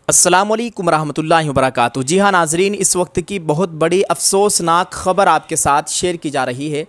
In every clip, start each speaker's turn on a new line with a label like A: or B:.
A: السلام علیکم ورحمۃ اللہ وبرکاتہ۔ جی ہاں ناظرین، اس وقت کی بہت بڑی افسوسناک خبر آپ کے ساتھ شیئر کی جا رہی ہے۔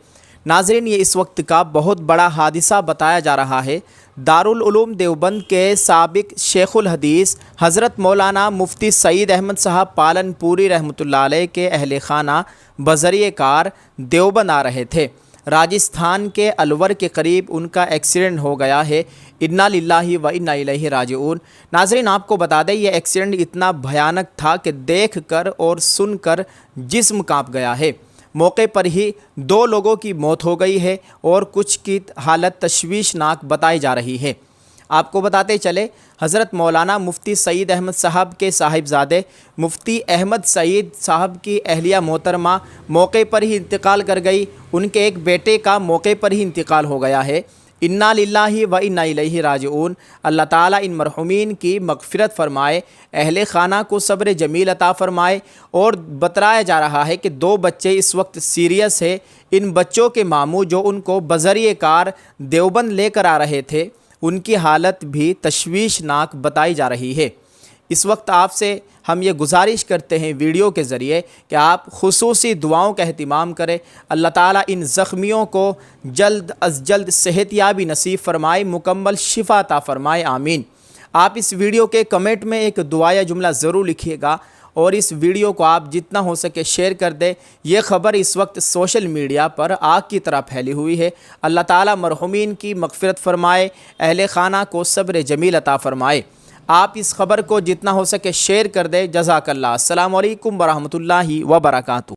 A: ناظرین، یہ اس وقت کا بہت بڑا حادثہ بتایا جا رہا ہے۔ دارالعلوم دیوبند کے سابق شیخ الحدیث حضرت مولانا مفتی سعید احمد صاحب پالن پوری رحمۃ اللہ علیہ کے اہل خانہ بذریعہ کار دیوبند آ رہے تھے۔ راجستھان کے الور کے قریب ان کا ایکسیڈنٹ ہو گیا ہے۔ انا للہ و انا الیہ راجعون۔ ناظرین، آپ کو بتا دیں یہ ایکسیڈنٹ اتنا بھیانک تھا کہ دیکھ کر اور سن کر جسم کانپ گیا ہے۔ موقع پر ہی 2 لوگوں کی موت ہو گئی ہے اور کچھ کی حالت تشویشناک بتائی جا رہی ہے۔ آپ کو بتاتے چلے، حضرت مولانا مفتی سعید احمد صاحب کے صاحبزادے مفتی احمد سعید صاحب کی اہلیہ محترمہ موقع پر ہی انتقال کر گئی۔ ان کے ایک بیٹے کا موقع پر ہی انتقال ہو گیا ہے۔ انا للہ و انا الیہ راجعون۔ اللہ تعالیٰ ان مرحومین کی مغفرت فرمائے، اہل خانہ کو صبر جمیل عطا فرمائے۔ اور بتلایا جا رہا ہے کہ 2 بچے اس وقت سیریس ہے۔ ان بچوں کے ماموں جو ان کو بذریعہ کار دیوبند لے کر آ رہے تھے، ان کی حالت بھی تشویشناک بتائی جا رہی ہے۔ اس وقت آپ سے ہم یہ گزارش کرتے ہیں ویڈیو کے ذریعے کہ آپ خصوصی دعاؤں کا اہتمام کریں۔ اللہ تعالیٰ ان زخمیوں کو جلد از جلد صحت یابی نصیب فرمائے، مکمل شفا عطا فرمائے، آمین۔ آپ اس ویڈیو کے کمنٹ میں ایک دعا یا جملہ ضرور لکھیے گا اور اس ویڈیو کو آپ جتنا ہو سکے شیئر کر دیں۔ یہ خبر اس وقت سوشل میڈیا پر آگ کی طرح پھیلی ہوئی ہے۔ اللہ تعالیٰ مرحومین کی مغفرت فرمائے، اہل خانہ کو صبر جمیل عطا فرمائے۔ آپ اس خبر کو جتنا ہو سکے شیئر کر دیں۔ جزاک اللہ۔ السلام علیکم ورحمۃ اللہ وبرکاتہ۔